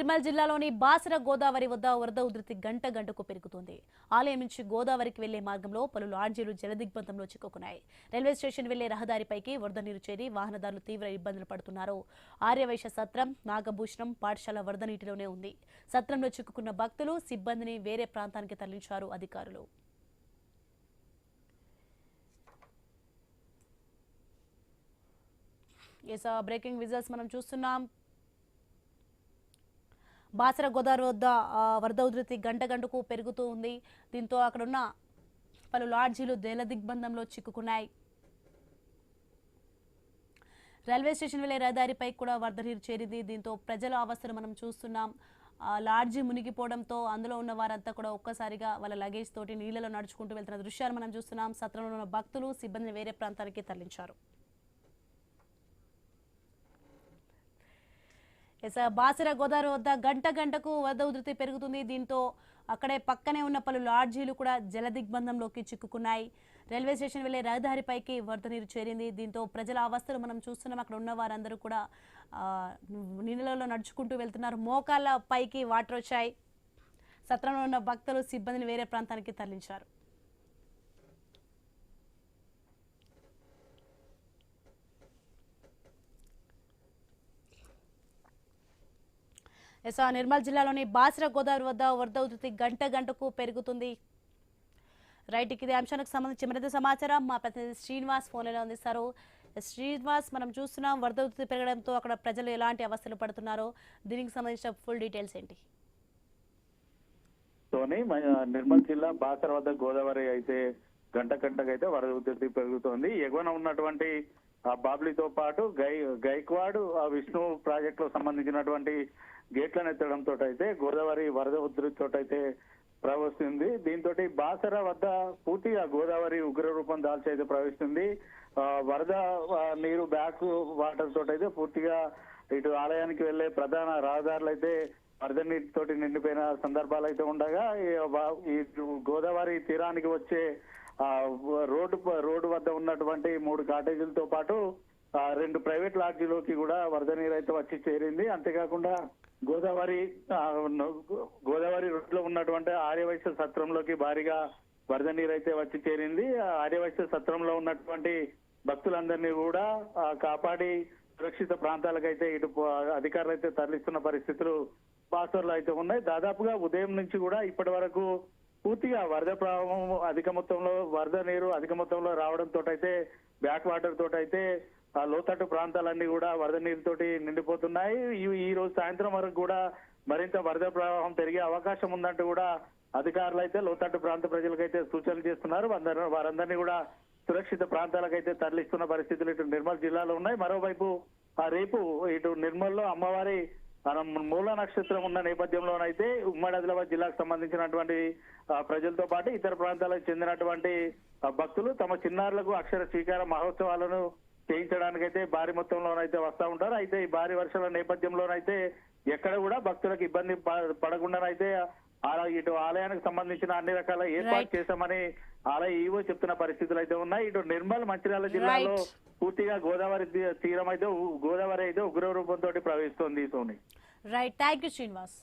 నిర్మల్ జిల్లాలోని బాసర గోదావరి వద్ద వరద ఉధృతి గంట గంటకు పెరుగుతోంది. ఆలయం నుంచి గోదావరికి వెళ్లే మార్గంలో పలు లాడ్జీలు జలదిగ్బంధంలో చిక్కుకున్నాయి. రైల్వే స్టేషన్ వెళ్లే రహదారిపైకి వరద నీరు చేరి వాహనదారులు తీవ్ర ఇబ్బందులు పడుతున్నారు. ఆర్యవైశ్య సత్రం, నాగభూషణం పాఠశాల వరద నీటిలోనే ఉంది. సత్రంలో చిక్కుకున్న భక్తులు, సిబ్బందిని వేరే ప్రాంతానికి తరలించారు అధికారులు. బ్రేకింగ్ విజువల్స్ మనం చూస్తున్నాం. బాసర గోదావరి వద్ద వరద ఉధృతి గంట గంటకు పెరుగుతూ ఉంది. దీంతో అక్కడున్న పలు లాడ్జీలు జలదిగ్బంధంలో చిక్కుకున్నాయి. రైల్వే స్టేషన్ వెళ్లే రహదారిపై కూడా వరద నీరు చేరింది. దీంతో ప్రజల అవస్థను మనం చూస్తున్నాం. లాడ్జీ మునిగిపోవడంతో అందులో ఉన్న వారంతా కూడా ఒక్కసారిగా వాళ్ళ లగేజ్ తోటి నీళ్లలో నడుచుకుంటూ వెళ్తున్న దృశ్యాలు మనం చూస్తున్నాం. సత్రంలో ఉన్న భక్తులు, సిబ్బందిని వేరే ప్రాంతానికి తరలించారు. బాసర గోదావరి వద్ద గంట గంటకు వరద ఉధృతి పెరుగుతుంది. దీంతో అక్కడే పక్కనే ఉన్న పలు లాడ్జీలు కూడా జలదిగ్బంధంలోకి చిక్కుకున్నాయి. రైల్వే స్టేషన్ వెళ్లే రహదారిపైకి వరద నీరు చేరింది. దీంతో ప్రజల అవస్థలు మనం చూస్తున్నాం. అక్కడ ఉన్న వారందరూ కూడా నీళ్ళలో నడుచుకుంటూ వెళ్తున్నారు. మోకాళ్ళ పైకి వాటర్ వచ్చాయి. సత్రంలో ఉన్న భక్తులు, సిబ్బందిని వేరే ప్రాంతానికి తరలించారు. నిర్మల్ జిల్లాలోని బాసర గోదావరి వద్ద వరద ఉధృతి గంట గంటకు పెరుగుతుంది. రైట్, ఇదే అంశానికి సంబంధించి మరింత సమాచారం మా ప్రతినిధి శ్రీనివాస్ ఫోన్లో అందిస్తారు. శ్రీనివాస్, మనం చూస్తున్నాం వరద ఉధృతి పెరగడంతో అక్కడ ప్రజలు ఎలాంటి అవస్థలు పడుతున్నారో, దీనికి సంబంధించిన ఫుల్ డీటెయిల్స్ ఏంటి? నిర్మల్ జిల్లా బాసర వద్ద గోదావరి అయితే గంట గంటకైతే వరద ఉధృతి పెరుగుతోంది. ఎగువన ఉన్నటువంటి బాబ్లీతో పాటు గైక్వాడ్ విష్ణు ప్రాజెక్ట్ లో సంబంధించినటువంటి గేట్లను ఎత్తడంతో అయితే గోదావరి వరద ఉధృతితో అయితే ప్రవహిస్తుంది. దీంతో బాసర వద్ద పూర్తిగా గోదావరి ఉగ్ర రూపం దాల్చి అయితే ప్రవహిస్తుంది. వరద నీరు బ్యాక్ వాటర్ తోటి అయితే పూర్తిగా ఇటు ఆలయానికి వెళ్లే ప్రధాన రహదారులు అయితే వరద నీటితోటి నిండిపోయిన సందర్భాలు అయితే ఉండగా, ఈ గోదావరి తీరానికి వచ్చే రోడ్డు వద్ద ఉన్నటువంటి 3 కాటేజీలతో పాటు 2 ప్రైవేట్ లాడ్జీలోకి కూడా వరద నీరు అయితే వచ్చి చేరింది. అంతేకాకుండా గోదావరి రోడ్లో ఉన్నటువంటి ఆర్యవైశ్య సత్రంలోకి భారీగా వరద నీరు అయితే వచ్చి చేరింది. ఆర్యవైశ్య సత్రంలో ఉన్నటువంటి భక్తులందరినీ కూడా కాపాడి సురక్షిత ప్రాంతాలకైతే ఇటు అధికారులు అయితే తరలిస్తున్న పరిస్థితులు బాసర్లో అయితే ఉన్నాయి. దాదాపుగా ఉదయం నుంచి కూడా ఇప్పటి వరకు పూర్తిగా వరద ప్రవాహం వరద నీరు అధిక మొత్తంలో రావడంతో అయితే బ్యాక్ వాటర్ తోటి అయితే లోతట్టు ప్రాంతాలన్నీ కూడా వరద నీరుతోటి నిండిపోతున్నాయి. ఈ రోజు సాయంత్రం వరకు కూడా మరింత వరద ప్రవాహం పెరిగే అవకాశం ఉందంటూ కూడా అధికారులు అయితే లోతట్టు ప్రాంత ప్రజలకైతే సూచనలు చేస్తున్నారు. వారందరినీ కూడా సురక్షిత ప్రాంతాలకైతే తరలిస్తున్న పరిస్థితులు ఇటు నిర్మల్ జిల్లాలో ఉన్నాయి. మరోవైపు రేపు ఇటు నిర్మల్లో అమ్మవారి మూల నక్షత్రం ఉన్న నేపథ్యంలోనైతే ఉమ్మడి ఆదిలాబాద్ జిల్లాకు సంబంధించినటువంటి ప్రజలతో పాటు ఇతర ప్రాంతాలకు చెందినటువంటి భక్తులు తమ చిన్నారులకు అక్షర స్వీకార మహోత్సవాలను చేయించడానికైతే భారీ మొత్తంలోనైతే వస్తూ ఉంటారు. అయితే ఈ భారీ వర్షాల నేపథ్యంలోనైతే ఎక్కడ కూడా భక్తులకు ఇబ్బంది పడకుండానైతే ఇటు ఆలయానికి సంబంధించిన అన్ని రకాల ఏర్పాటు చేశామని ఆలయ ఈవో చెప్తున్న పరిస్థితులు అయితే ఉన్నాయి. ఇటు నిర్మల్ మంచిర్యాల జిల్లాలో పూర్తిగా గోదావరి తీరం అయితే గోదావరి అయితే ఉగ్ర రూపంతో ప్రవహిస్తోంది. Soni, right, thank you Srinivas.